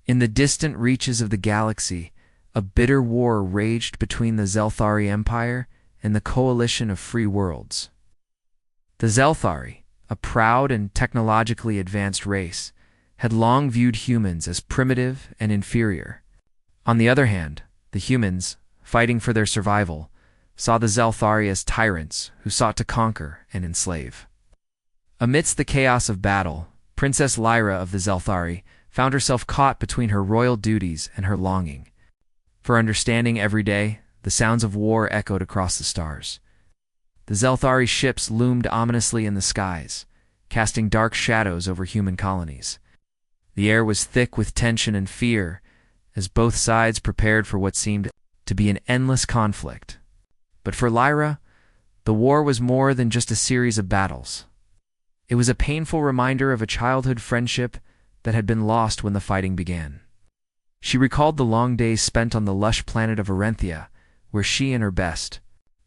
In the distant reaches of the galaxy, a bitter war raged between the Zelthari Empire and the Coalition of Free Worlds. The Zelthari, a proud and technologically advanced race, had long viewed humans as primitive and inferior. On the other hand, the humans, fighting for their survival, saw the Zelthari as tyrants who sought to conquer and enslave. Amidst the chaos of battle, Princess Lyra of the Zelthari found herself caught between her royal duties and her longing for understanding. Every day, the sounds of war echoed across the stars. The Zelthari ships loomed ominously in the skies, casting dark shadows over human colonies. The air was thick with tension and fear as both sides prepared for what seemed to be an endless conflict. But for Lyra, the war was more than just a series of battles. It was a painful reminder of a childhood friendship that had been lost when the fighting began. She recalled the long days spent on the lush planet of Arenthia, where she and her best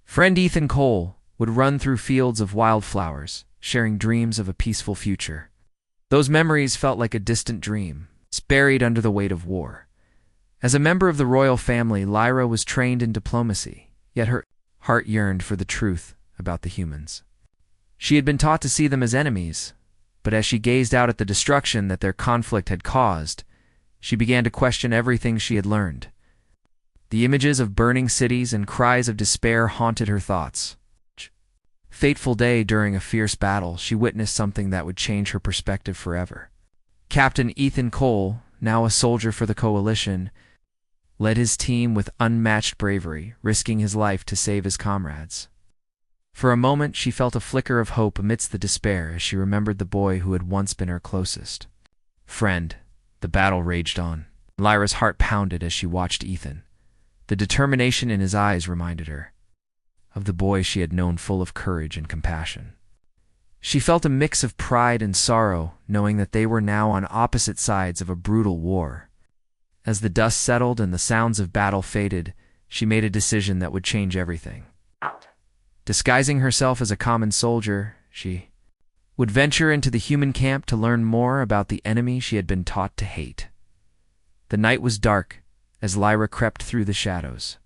friend Ethan Cole would run through fields of wildflowers, sharing dreams of a peaceful future. Those memories felt like a distant dream, buried under the weight of war. As a member of the royal family, Lyra was trained in diplomacy, yet her heart yearned for the truth about the humans. She had been taught to see them as enemies, but as she gazed out at the destruction that their conflict had caused, she began to question everything she had learned. The images of burning cities and cries of despair haunted her thoughts. Fateful day, during a fierce battle, she witnessed something that would change her perspective forever. Captain Ethan Cole, now a soldier for the Coalition, led his team with unmatched bravery, risking his life to save his comrades. For a moment, she felt a flicker of hope amidst the despair as she remembered the boy who had once been her closest friend. The battle raged on. Lyra's heart pounded as she watched Ethan. The determination in his eyes reminded her of the boy she had known, full of courage and compassion. She felt a mix of pride and sorrow, knowing that they were now on opposite sides of a brutal war. As the dust settled and the sounds of battle faded, she made a decision that would change everything. Disguising herself as a common soldier, she would venture into the human camp to learn more about the enemy she had been taught to hate. The night was dark as Lyra crept through the shadows,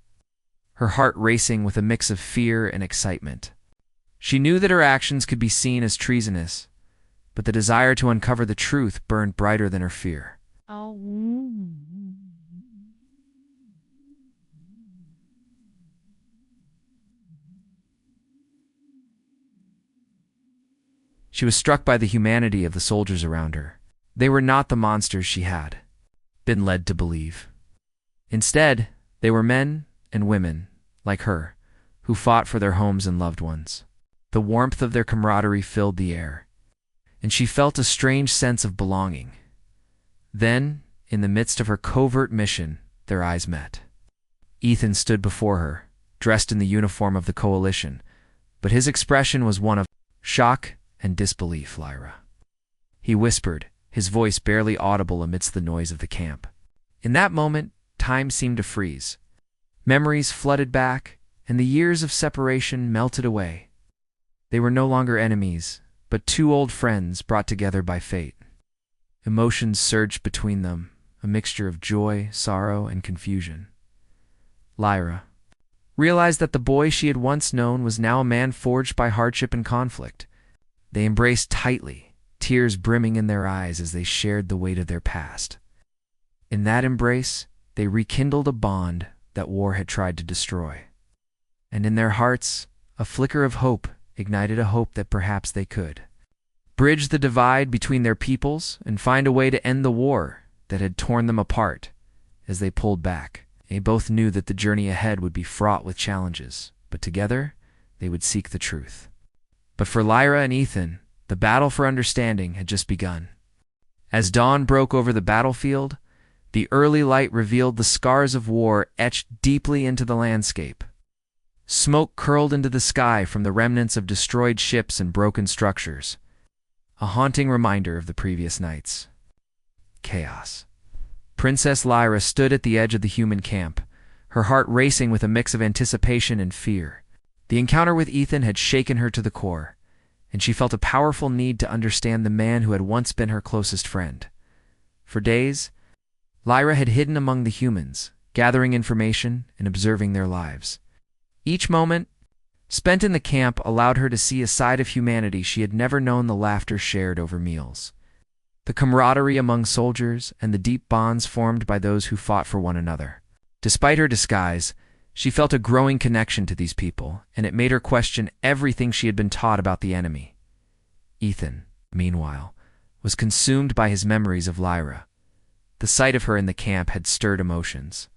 her heart racing with a mix of fear and excitement. She knew that her actions could be seen as treasonous, but the desire to uncover the truth burned brighter than her fear. She was struck by the humanity of the soldiers around her. They were not the monsters she had been led to believe. Instead, they were men and women, like her, who fought for their homes and loved ones. The warmth of their camaraderie filled the air, and she felt a strange sense of belonging. Then, in the midst of her covert mission, their eyes met. Ethan stood before her, dressed in the uniform of the Coalition, but his expression was one of shock and disbelief. Lyra, he whispered, his voice barely audible amidst the noise of the camp. In that moment, time seemed to freeze. Memories flooded back, and the years of separation melted away. They were no longer enemies, but two old friends brought together by fate. Emotions surged between them, a mixture of joy, sorrow, and confusion. Lyra realized that the boy she had once known was now a man forged by hardship and conflict. They embraced tightly, tears brimming in their eyes as they shared the weight of their past. In that embrace, they rekindled a bond that war had tried to destroy. And in their hearts, a flicker of hope ignited a hope that perhaps they could bridge the divide between their peoples and find a way to end the war that had torn them apart. As they pulled back, they both knew that the journey ahead would be fraught with challenges, but together they would seek the truth. But for Lyra and Ethan, the battle for understanding had just begun. As dawn broke over the battlefield, the early light revealed the scars of war etched deeply into the landscape. Smoke curled into the sky from the remnants of destroyed ships and broken structures, a haunting reminder of the previous night's chaos. Princess Lyra stood at the edge of the human camp, her heart racing with a mix of anticipation and fear. The encounter with Ethan had shaken her to the core, and she felt a powerful need to understand the man who had once been her closest friend. For days, Lyra had hidden among the humans, gathering information and observing their lives. Each moment spent in the camp allowed her to see a side of humanity she had never known: the laughter shared over meals, the camaraderie among soldiers, and the deep bonds formed by those who fought for one another. Despite her disguise, she felt a growing connection to these people, and it made her question everything she had been taught about the enemy. Ethan, meanwhile, was consumed by his memories of Lyra. The sight of her in the camp had stirred emotions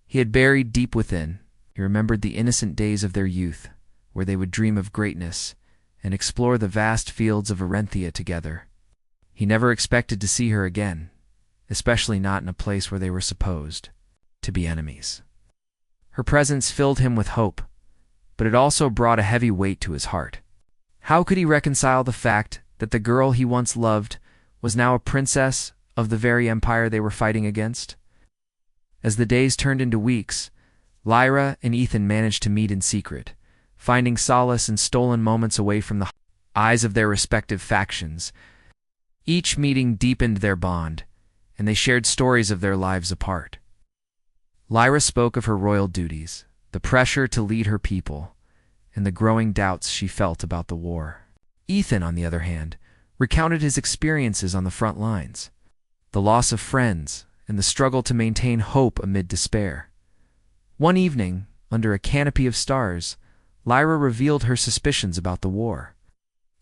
he had buried deep within. He remembered the innocent days of their youth, where they would dream of greatness and explore the vast fields of Arenthia together. He never expected to see her again, especially not in a place where they were supposed to be enemies. Her presence filled him with hope, but it also brought a heavy weight to his heart. How could he reconcile the fact that the girl he once loved was now a princess of the very empire they were fighting against? As the days turned into weeks, Lyra and Ethan managed to meet in secret, finding solace in stolen moments away from the eyes of their respective factions. Each meeting deepened their bond, and they shared stories of their lives apart. Lyra spoke of her royal duties, the pressure to lead her people, and the growing doubts she felt about the war. Ethan, on the other hand, recounted his experiences on the front lines, the loss of friends, and the struggle to maintain hope amid despair. One evening, under a canopy of stars, Lyra revealed her suspicions about the war.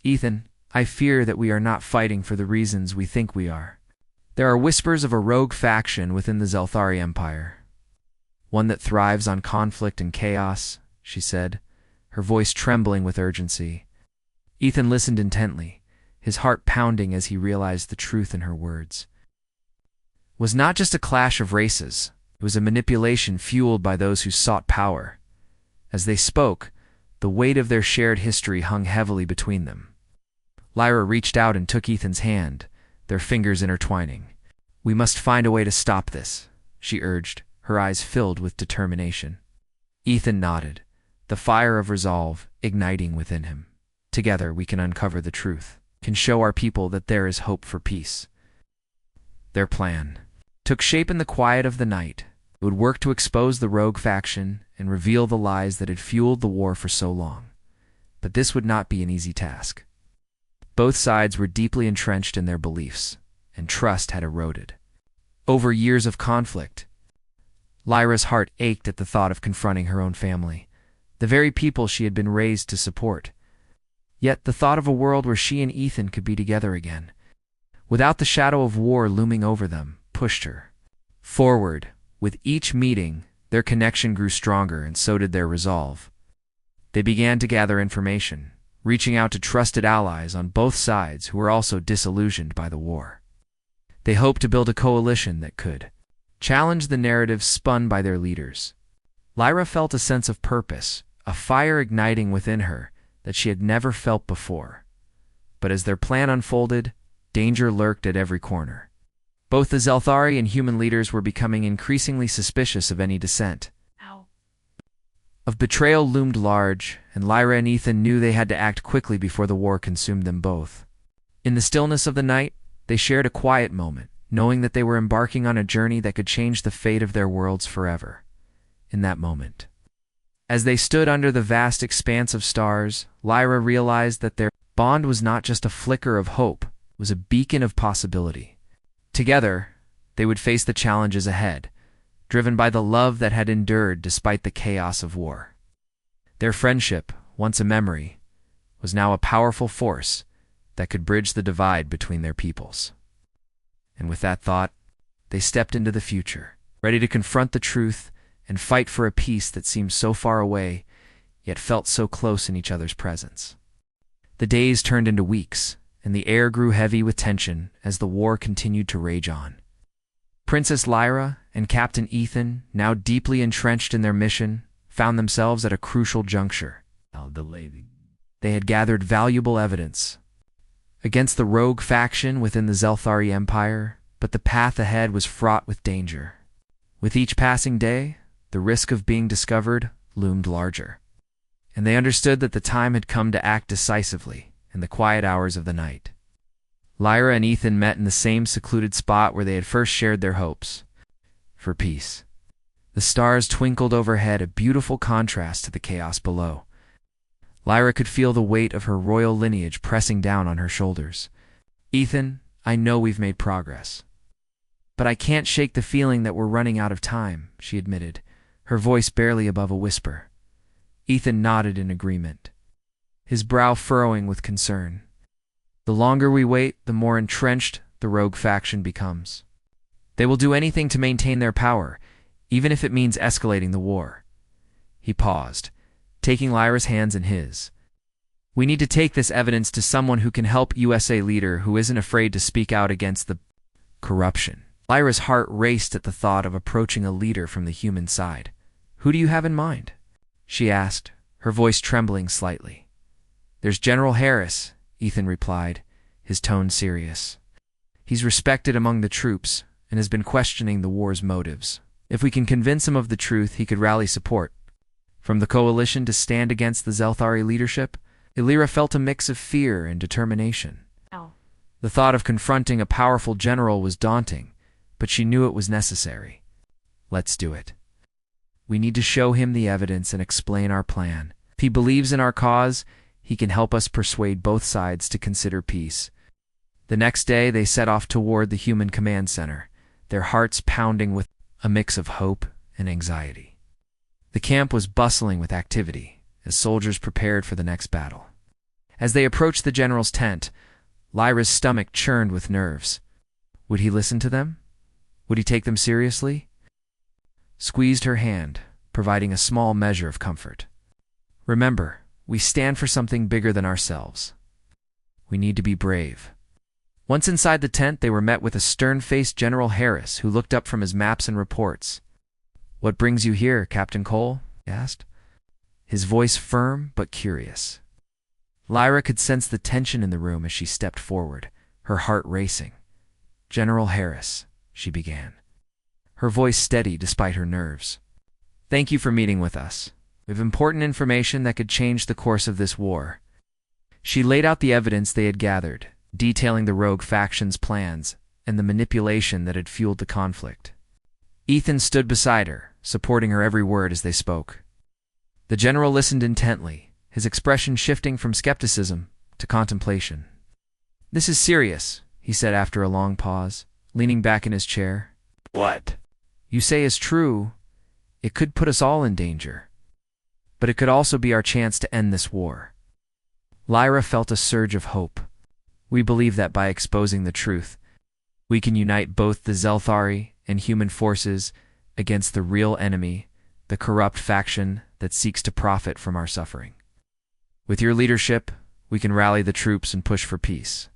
"Ethan, I fear that we are not fighting for the reasons we think we are. There are whispers of a rogue faction within the Zelthari Empire. One that thrives on conflict and chaos," she said, her voice trembling with urgency. Ethan listened intently, his heart pounding as he realized the truth in her words. It was not just a clash of races, it was a manipulation fueled by those who sought power. As they spoke, the weight of their shared history hung heavily between them. Lyra reached out and took Ethan's hand, their fingers intertwining. "We must find a way to stop this," she urged, her eyes filled with determination. Ethan nodded, the fire of resolve igniting within him. "Together we can uncover the truth, can show our people that there is hope for peace." Their plan took shape in the quiet of the night. It would work to expose the rogue faction and reveal the lies that had fueled the war for so long. But this would not be an easy task. Both sides were deeply entrenched in their beliefs, and trust had eroded. Over years of conflict, Lyra's heart ached at the thought of confronting her own family, the very people she had been raised to support. Yet the thought of a world where she and Ethan could be together again, without the shadow of war looming over them, pushed her forward. With each meeting, their connection grew stronger, and so did their resolve. They began to gather information, reaching out to trusted allies on both sides who were also disillusioned by the war. They hoped to build a coalition that could challenge the narrative spun by their leaders. Lyra felt a sense of purpose, a fire igniting within her that she had never felt before. But as their plan unfolded, danger lurked at every corner. Both the Zelthari and human leaders were becoming increasingly suspicious of any dissent. Of betrayal loomed large, and Lyra and Ethan knew they had to act quickly before the war consumed them both. In the stillness of the night, they shared a quiet moment, knowing that they were embarking on a journey that could change the fate of their worlds forever. In that moment, as they stood under the vast expanse of stars, Lyra realized that their bond was not just a flicker of hope, it was a beacon of possibility. Together, they would face the challenges ahead, driven by the love that had endured despite the chaos of war. Their friendship, once a memory, was now a powerful force that could bridge the divide between their peoples. And with that thought, they stepped into the future, ready to confront the truth and fight for a peace that seemed so far away, yet felt so close in each other's presence. The days turned into weeks, and the air grew heavy with tension as the war continued to rage on. Princess Lyra and Captain Ethan, now deeply entrenched in their mission, found themselves at a crucial juncture. They had gathered valuable evidence against the rogue faction within the Zelthari Empire, but the path ahead was fraught with danger. With each passing day, the risk of being discovered loomed larger, and they understood that the time had come to act decisively in the quiet hours of the night. Lyra and Ethan met in the same secluded spot where they had first shared their hopes, for peace. The stars twinkled overhead, a beautiful contrast to the chaos below. Lyra could feel the weight of her royal lineage pressing down on her shoulders. Ethan, I know we've made progress. But I can't shake the feeling that we're running out of time, she admitted, her voice barely above a whisper. Ethan nodded in agreement, his brow furrowing with concern. The longer we wait, the more entrenched the rogue faction becomes. They will do anything to maintain their power, even if it means escalating the war. He paused, taking Lyra's hands in his. We need to take this evidence to someone who can help USA leader who isn't afraid to speak out against the corruption. Lyra's heart raced at the thought of approaching a leader from the human side. Who do you have in mind? She asked, her voice trembling slightly. There's General Harris, Ethan replied, his tone serious. He's respected among the troops and has been questioning the war's motives. If we can convince him of the truth, he could rally support. From the coalition to stand against the Zelthari leadership, Lyra felt a mix of fear and determination. The thought of confronting a powerful general was daunting, but she knew it was necessary. Let's do it. We need to show him the evidence and explain our plan. If he believes in our cause, he can help us persuade both sides to consider peace. The next day, they set off toward the human command center, their hearts pounding with a mix of hope and anxiety. The camp was bustling with activity as soldiers prepared for the next battle. As they approached the general's tent, Lyra's stomach churned with nerves. Would he listen to them? Would he take them seriously? Squeezed her hand, providing a small measure of comfort. Remember, we stand for something bigger than ourselves. We need to be brave. Once inside the tent, they were met with a stern-faced General Harris who looked up from his maps and reports. What brings you here, Captain Cole? He asked, his voice firm but curious. Lyra could sense the tension in the room as she stepped forward, her heart racing. General Harris, she began, her voice steady despite her nerves. Thank you for meeting with us. We have important information that could change the course of this war. She laid out the evidence they had gathered, detailing the rogue faction's plans and the manipulation that had fueled the conflict. Ethan stood beside her, supporting her every word as they spoke. The general listened intently, his expression shifting from skepticism to contemplation. This is serious, he said after a long pause, leaning back in his chair. What you say is true. It could put us all in danger. But it could also be our chance to end this war. Lyra felt a surge of hope. We believe that by exposing the truth, we can unite both the Zelthari and human forces against the real enemy, the corrupt faction that seeks to profit from our suffering. With your leadership, we can rally the troops and push for peace.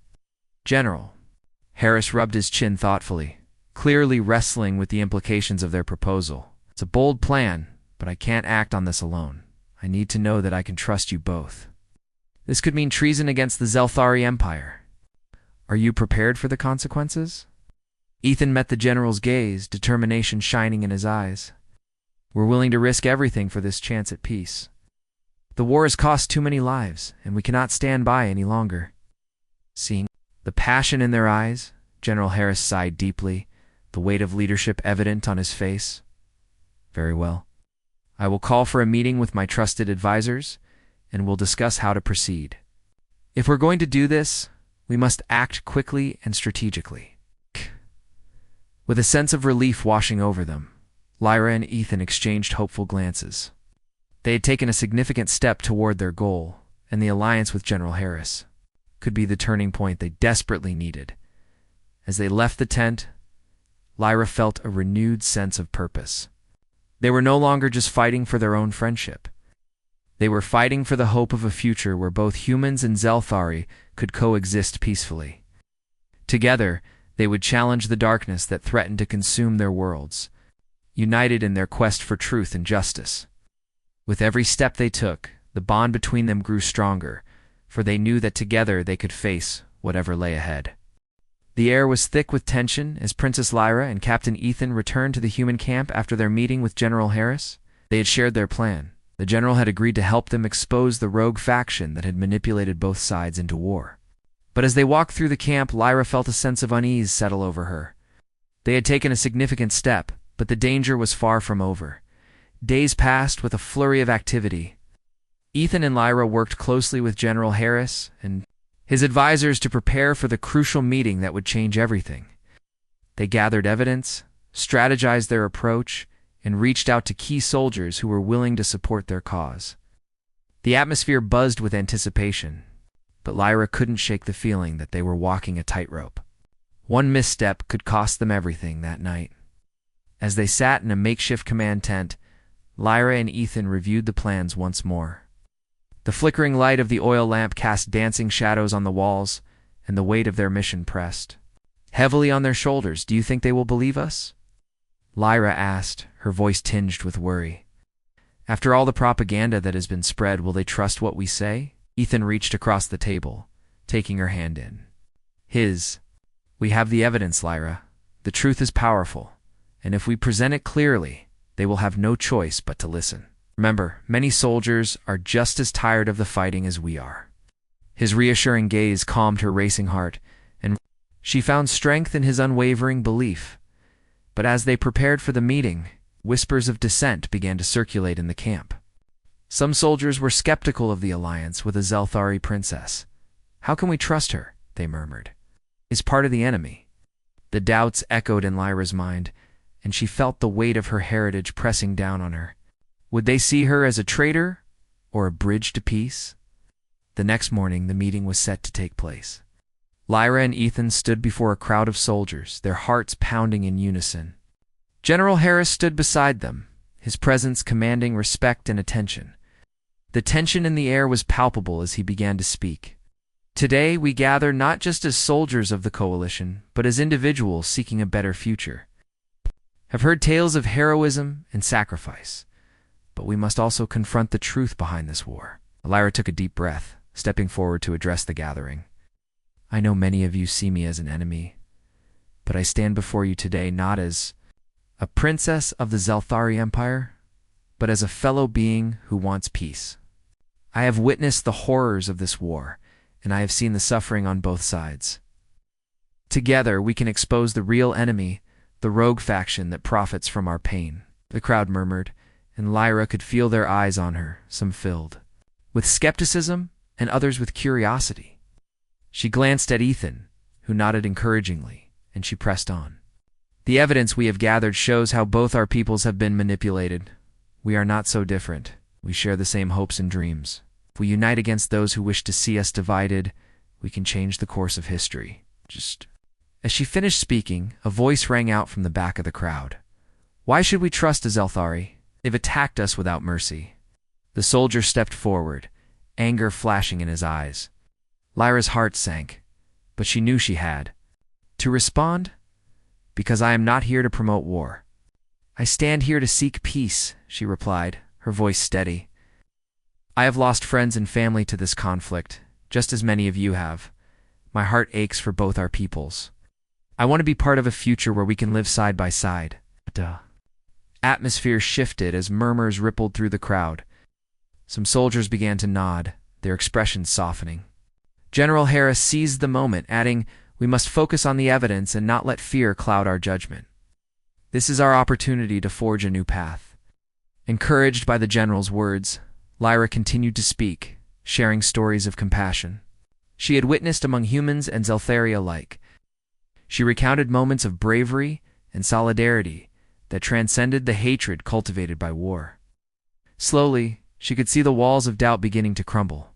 General, Harris rubbed his chin thoughtfully, clearly wrestling with the implications of their proposal. It's a bold plan, but I can't act on this alone. I need to know that I can trust you both. This could mean treason against the Zelthari Empire. Are you prepared for the consequences? Ethan met the general's gaze, determination shining in his eyes. We're willing to risk everything for this chance at peace. The war has cost too many lives, and we cannot stand by any longer. Seeing the passion in their eyes, General Harris sighed deeply, the weight of leadership evident on his face. Very well. I will call for a meeting with my trusted advisors, and we'll discuss how to proceed. If we're going to do this, we must act quickly and strategically. With a sense of relief washing over them, Lyra and Ethan exchanged hopeful glances. They had taken a significant step toward their goal, and the alliance with General Harris could be the turning point they desperately needed. As they left the tent, Lyra felt a renewed sense of purpose. They were no longer just fighting for their own friendship. They were fighting for the hope of a future where both humans and Zelthari could coexist peacefully. Together, they would challenge the darkness that threatened to consume their worlds, united in their quest for truth and justice. With every step they took, the bond between them grew stronger, for they knew that together they could face whatever lay ahead. The air was thick with tension as Princess Lyra and Captain Ethan returned to the human camp after their meeting with General Harris. They had shared their plan. The general had agreed to help them expose the rogue faction that had manipulated both sides into war. But as they walked through the camp, Lyra felt a sense of unease settle over her. They had taken a significant step, But the danger was far from over. Days passed with a flurry of activity. Ethan and Lyra worked closely with General Harris and his advisors to prepare for the crucial meeting that would change everything. They gathered evidence, strategized their approach, and reached out to key soldiers who were willing to support their cause. The atmosphere buzzed with anticipation, but Lyra couldn't shake the feeling that they were walking a tightrope. One misstep could cost them everything that night. As they sat in a makeshift command tent, Lyra and Ethan reviewed the plans once more. The flickering light of the oil lamp cast dancing shadows on the walls, and the weight of their mission pressed heavily on their shoulders. "Do you think they will believe us?" Lyra asked, her voice tinged with worry. "After all the propaganda that has been spread, will they trust what we say?" Ethan reached across the table, taking her hand in his. "We have the evidence, Lyra. The truth is powerful, and if we present it clearly, they will have no choice but to listen. Remember, many soldiers are just as tired of the fighting as we are." His reassuring gaze calmed her racing heart, and she found strength in his unwavering belief. But as they prepared for the meeting, whispers of dissent began to circulate in the camp. Some soldiers were skeptical of the alliance with a Zelthari princess. "How can we trust her?" they murmured. "Is part of the enemy." The doubts echoed in Lyra's mind, and she felt the weight of her heritage pressing down on her. Would they see her as a traitor or a bridge to peace? The next morning, the meeting was set to take place. Lyra and Ethan stood before a crowd of soldiers, their hearts pounding in unison. General Harris stood beside them, his presence commanding respect and attention. The tension in the air was palpable as he began to speak. "Today we gather not just as soldiers of the coalition, but as individuals seeking a better future. Have heard tales of heroism and sacrifice, but we must also confront the truth behind this war." Lyra took a deep breath, stepping forward to address the gathering. "I know many of you see me as an enemy, but I stand before you today not as a princess of the Zelthari Empire, but as a fellow being who wants peace. I have witnessed the horrors of this war, and I have seen the suffering on both sides. Together we can expose the real enemy, the rogue faction that profits from our pain." The crowd murmured, and Lyra could feel their eyes on her, some filled with skepticism and others with curiosity. She glanced at Ethan, who nodded encouragingly, and she pressed on. "The evidence we have gathered shows how both our peoples have been manipulated. We are not so different. We share the same hopes and dreams. If we unite against those who wish to see us divided, we can change the course of history." As she finished speaking, a voice rang out from the back of the crowd. "Why should we trust a Zelthari? They've attacked us without mercy." The soldier stepped forward, anger flashing in his eyes. Lyra's heart sank, but she knew she had to respond. "Because I am not here to promote war. I stand here to seek peace," she replied, her voice steady. "I have lost friends and family to this conflict, just as many of you have. My heart aches for both our peoples. I want to be part of a future where we can live side by side." Atmosphere shifted as murmurs rippled through the crowd. Some soldiers began to nod, their expressions softening. General Harris seized the moment, adding, "We must focus on the evidence and not let fear cloud our judgment. This is our opportunity to forge a new path." Encouraged by the general's words, Lyra continued to speak, sharing stories of compassion she had witnessed among humans and Zelthari alike. She recounted moments of bravery and solidarity that transcended the hatred cultivated by war. Slowly, she could see the walls of doubt beginning to crumble.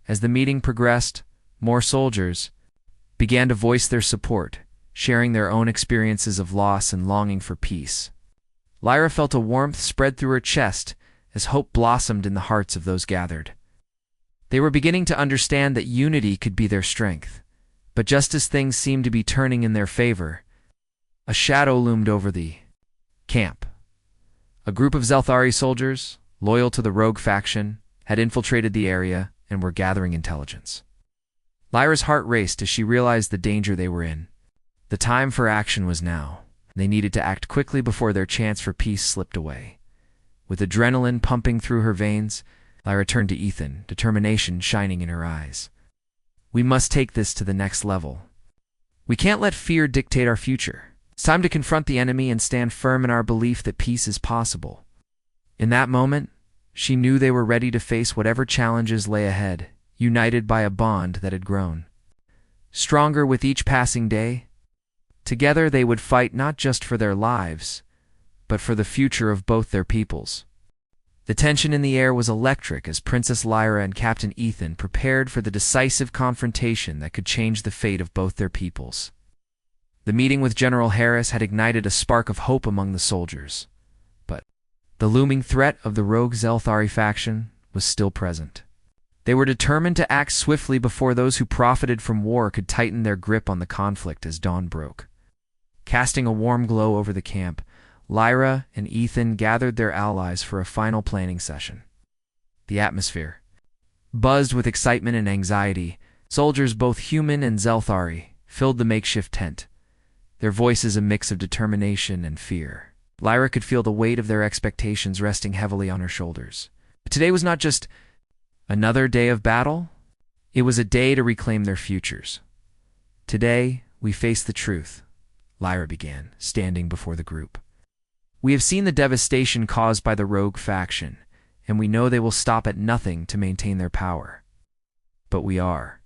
As the meeting progressed, more soldiers began to voice their support, sharing their own experiences of loss and longing for peace. Lyra felt a warmth spread through her chest as hope blossomed in the hearts of those gathered. They were beginning to understand that unity could be their strength. But just as things seemed to be turning in their favor, a shadow loomed over the camp. A group of Zelthari soldiers, loyal to the rogue faction, had infiltrated the area and were gathering intelligence. Lyra's heart raced as she realized the danger they were in. The time for action was now. They needed to act quickly before their chance for peace slipped away. With adrenaline pumping through her veins, Lyra turned to Ethan, determination shining in her eyes. "We must take this to the next level. We can't let fear dictate our future. It's time to confront the enemy and stand firm in our belief that peace is possible. In that moment, she knew they were ready to face whatever challenges lay ahead, united by a bond that had grown stronger with each passing day. Together they would fight not just for their lives, but for the future of both their peoples. The tension in the air was electric as Princess Lyra and Captain Ethan prepared for the decisive confrontation that could change the fate of both their peoples. The meeting with General Harris had ignited a spark of hope among the soldiers, but the looming threat of the rogue Zelthari faction was still present. They were determined to act swiftly before those who profited from war could tighten their grip on the conflict as dawn broke. Casting a warm glow over the camp, Lyra and Ethan gathered their allies for a final planning session. The atmosphere buzzed with excitement and anxiety. Soldiers, both human and Zelthari, filled the makeshift tent, their voices a mix of determination and fear. Lyra could feel the weight of their expectations resting heavily on her shoulders. Today was not just another day of battle. It was a day to reclaim their futures. Today, we face the truth, Lyra began, standing before the group. We have seen the devastation caused by the rogue faction, and we know they will stop at nothing to maintain their power. But we are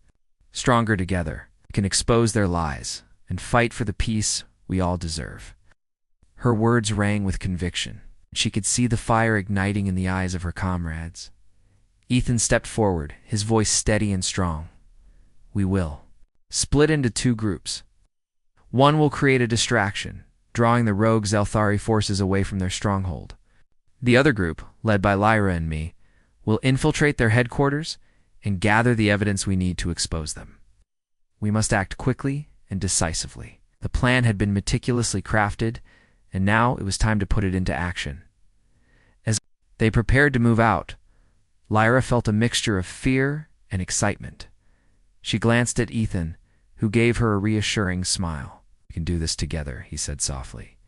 stronger together. We can expose their lies and fight for the peace we all deserve. Her words rang with conviction. She could see the fire igniting in the eyes of her comrades. Ethan stepped forward, his voice steady and strong. We will split into two groups. One will create a distraction, drawing the rogue Zelthari forces away from their stronghold. The other group, led by Lyra and me, will infiltrate their headquarters and gather the evidence we need to expose them. We must act quickly and decisively. The plan had been meticulously crafted, and now it was time to put it into action. As they prepared to move out, Lyra felt a mixture of fear and excitement. She glanced at Ethan, who gave her a reassuring smile. We can do this together, he said softly.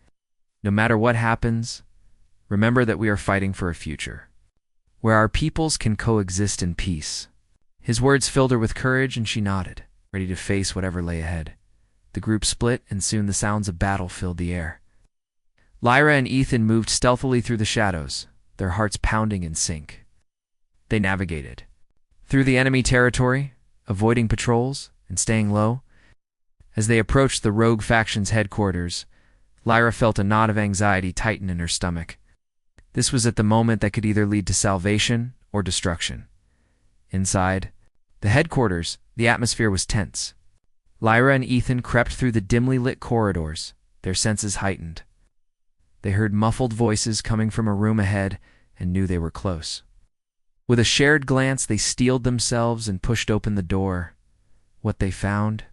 No matter what happens, remember that we are fighting for a future where our peoples can coexist in peace. His words filled her with courage, and she nodded, ready to face whatever lay ahead. The group split, and soon the sounds of battle filled the air. Lyra and Ethan moved stealthily through the shadows, their hearts pounding in sync. They navigated through the enemy territory, avoiding patrols and staying low. As they approached the rogue faction's headquarters, Lyra felt a knot of anxiety tighten in her stomach. This was at the moment that could either lead to salvation or destruction. Inside the headquarters, the atmosphere was tense. Lyra and Ethan crept through the dimly lit corridors, their senses heightened. They heard muffled voices coming from a room ahead and knew they were close. With a shared glance, they steeled themselves and pushed open the door. What they found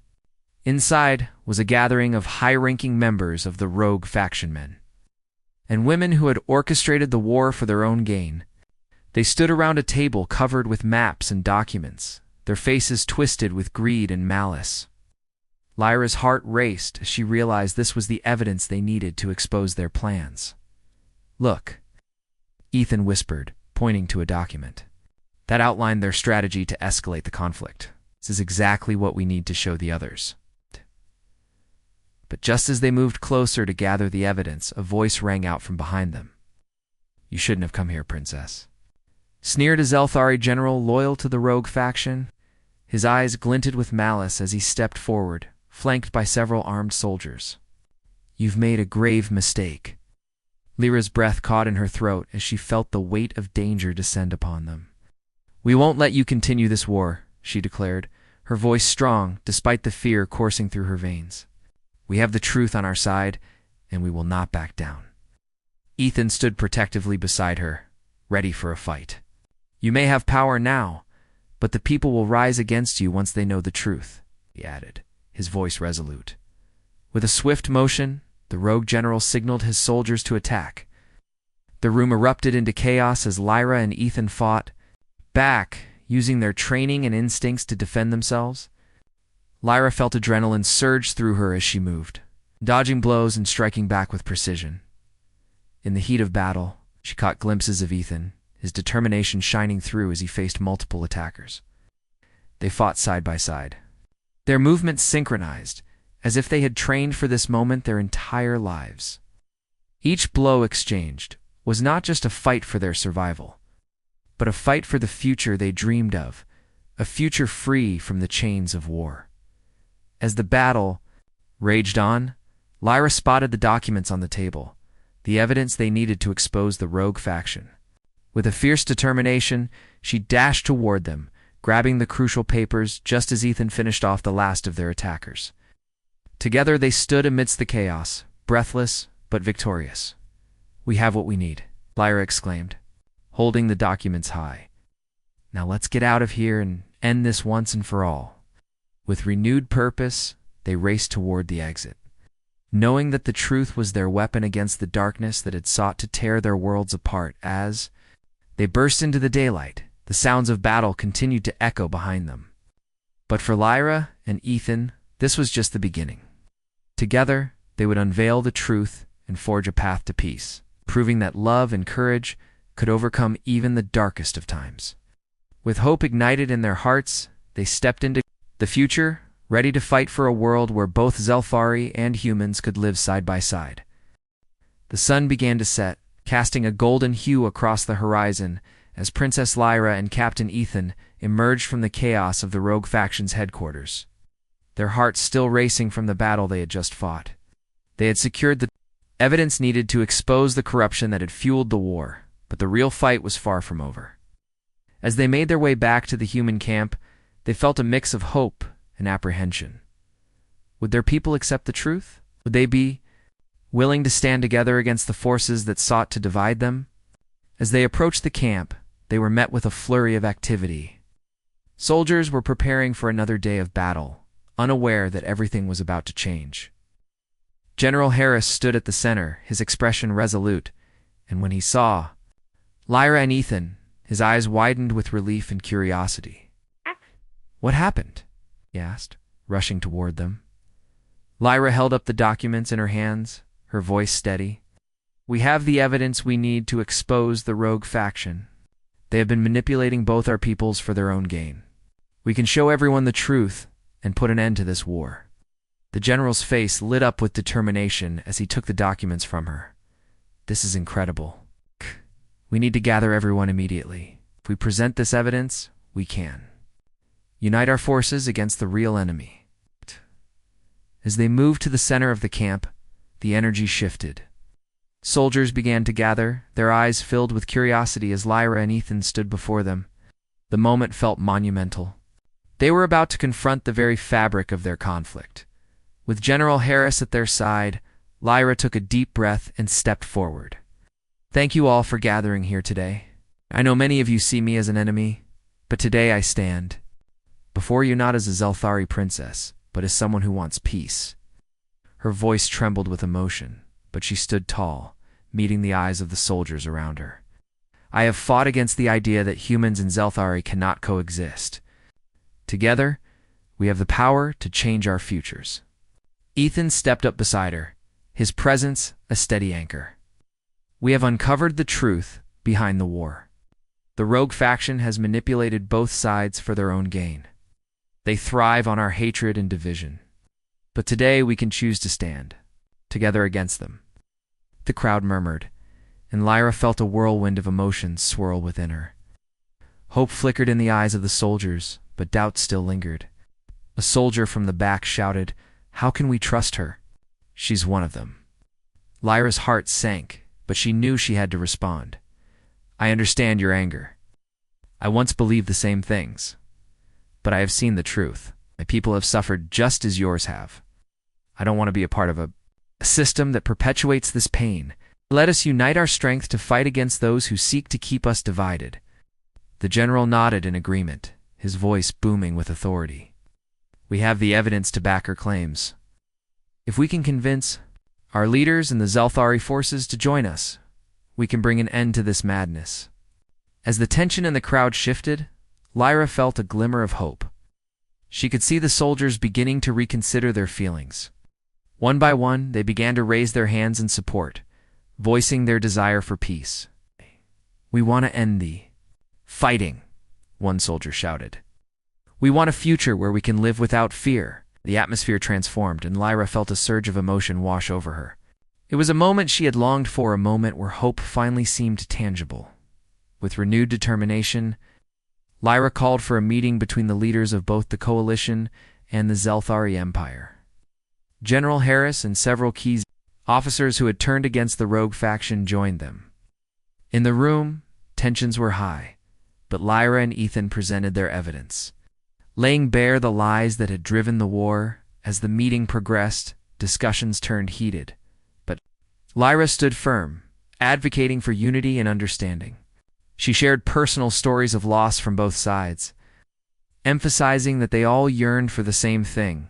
inside was a gathering of high-ranking members of the rogue faction men and women who had orchestrated the war for their own gain. They stood around a table covered with maps and documents, their faces twisted with greed and malice. Lyra's heart raced as she realized this was the evidence they needed to expose their plans. Look, Ethan whispered, pointing to a document that outlined their strategy to escalate the conflict. This is exactly what we need to show the others. But just as they moved closer to gather the evidence, a voice rang out from behind them. You shouldn't have come here, Princess. Sneered a Zelthari general loyal to the rogue faction. His eyes glinted with malice as he stepped forward, flanked by several armed soldiers. You've made a grave mistake. Lyra's breath caught in her throat as she felt the weight of danger descend upon them. We won't let you continue this war, she declared, her voice strong despite the fear coursing through her veins. We have the truth on our side, and we will not back down. Ethan stood protectively beside her, ready for a fight. You may have power now, but the people will rise against you once they know the truth, he added, his voice resolute. With a swift motion, the rogue general signaled his soldiers to attack. The room erupted into chaos as Lyra and Ethan fought back, using their training and instincts to defend themselves. Lyra felt adrenaline surge through her as she moved, dodging blows and striking back with precision. In the heat of battle, she caught glimpses of Ethan, his determination shining through as he faced multiple attackers. They fought side by side, their movements synchronized, as if they had trained for this moment their entire lives. Each blow exchanged was not just a fight for their survival, but a fight for the future they dreamed of, a future free from the chains of war. As the battle raged on, Lyra spotted the documents on the table, the evidence they needed to expose the rogue faction. With a fierce determination, she dashed toward them, grabbing the crucial papers just as Ethan finished off the last of their attackers. Together they stood amidst the chaos, breathless but victorious. "We have what we need," Lyra exclaimed, holding the documents high. "Now let's get out of here and end this once and for all." With renewed purpose, they raced toward the exit, knowing that the truth was their weapon against the darkness that had sought to tear their worlds apart. As they burst into the daylight, the sounds of battle continued to echo behind them. But for Lyra and Ethan, this was just the beginning. Together, they would unveil the truth and forge a path to peace, proving that love and courage could overcome even the darkest of times. With hope ignited in their hearts, they stepped into the future, ready to fight for a world where both Zelthari and humans could live side by side. The sun began to set, casting a golden hue across the horizon as Princess Lyra and Captain Ethan emerged from the chaos of the rogue faction's headquarters, their hearts still racing from the battle they had just fought. They had secured the evidence needed to expose the corruption that had fueled the war, but the real fight was far from over. As they made their way back to the human camp, they felt a mix of hope and apprehension. Would their people accept the truth? Would they be willing to stand together against the forces that sought to divide them? As they approached the camp, they were met with a flurry of activity. Soldiers were preparing for another day of battle, unaware that everything was about to change. General Harris stood at the center, his expression resolute, and when he saw Lyra and Ethan, his eyes widened with relief and curiosity. "What happened?" he asked, rushing toward them. Lyra held up the documents in her hands, her voice steady. "We have the evidence we need to expose the rogue faction. They have been manipulating both our peoples for their own gain. We can show everyone the truth and put an end to this war." The general's face lit up with determination as he took the documents from her. "This is incredible. We need to gather everyone immediately. If we present this evidence, we can unite our forces against the real enemy." As they moved to the center of the camp, the energy shifted. Soldiers began to gather, their eyes filled with curiosity as Lyra and Ethan stood before them. The moment felt monumental. They were about to confront the very fabric of their conflict. With General Harris at their side, Lyra took a deep breath and stepped forward. "Thank you all for gathering here today. I know many of you see me as an enemy, but today I stand before you not as a Zelthari princess, but as someone who wants peace." Her voice trembled with emotion, but she stood tall, meeting the eyes of the soldiers around her. "I have fought against the idea that humans and Zelthari cannot coexist. Together, we have the power to change our futures." Ethan stepped up beside her, his presence a steady anchor. "We have uncovered the truth behind the war. The rogue faction has manipulated both sides for their own gain. They thrive on our hatred and division. But today we can choose to stand together against them." The crowd murmured, and Lyra felt a whirlwind of emotions swirl within her. Hope flickered in the eyes of the soldiers, but doubt still lingered. A soldier from the back shouted, "How can we trust her? She's one of them." Lyra's heart sank, but she knew she had to respond. "I understand your anger. I once believed the same things. But I have seen the truth. My people have suffered just as yours have. I don't want to be a part of a system that perpetuates this pain. Let us unite our strength to fight against those who seek to keep us divided." The general nodded in agreement, his voice booming with authority. "We have the evidence to back her claims. If we can convince our leaders and the Zelthari forces to join us, we can bring an end to this madness." As the tension in the crowd shifted, Lyra felt a glimmer of hope. She could see the soldiers beginning to reconsider their feelings. One by one, they began to raise their hands in support, voicing their desire for peace. "We want to end the fighting," one soldier shouted. "We want a future where we can live without fear." The atmosphere transformed, and Lyra felt a surge of emotion wash over her. It was a moment she had longed for, a moment where hope finally seemed tangible. With renewed determination, Lyra called for a meeting between the leaders of both the Coalition and the Zelthari Empire. General Harris and several key officers who had turned against the rogue faction joined them. In the room, tensions were high, but Lyra and Ethan presented their evidence, laying bare the lies that had driven the war. As the meeting progressed, discussions turned heated, but Lyra stood firm, advocating for unity and understanding. She shared personal stories of loss from both sides, emphasizing that they all yearned for the same thing: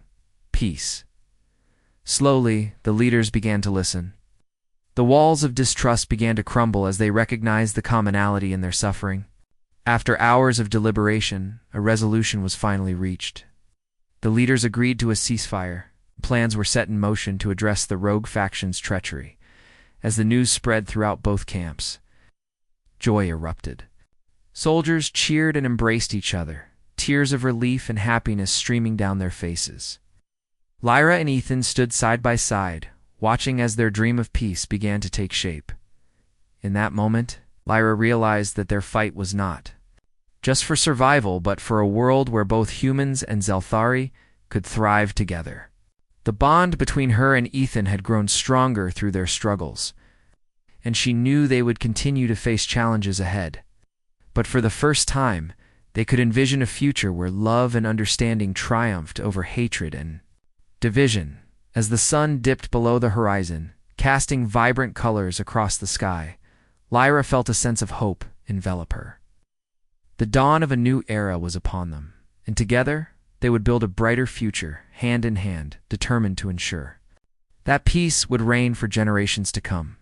peace. Slowly, the leaders began to listen. The walls of distrust began to crumble as they recognized the commonality in their suffering. After hours of deliberation, a resolution was finally reached. The leaders agreed to a ceasefire. Plans were set in motion to address the rogue faction's treachery. As the news spread throughout both camps, joy erupted. Soldiers cheered and embraced each other, tears of relief and happiness streaming down their faces. Lyra and Ethan stood side by side, watching as their dream of peace began to take shape. In that moment, Lyra realized that their fight was not just for survival, but for a world where both humans and Zelthari could thrive together. The bond between her and Ethan had grown stronger through their struggles, and she knew they would continue to face challenges ahead. But for the first time, they could envision a future where love and understanding triumphed over hatred and division. As the sun dipped below the horizon, casting vibrant colors across the sky, Lyra felt a sense of hope envelop her. The dawn of a new era was upon them, and together they would build a brighter future, hand in hand, determined to ensure that peace would reign for generations to come.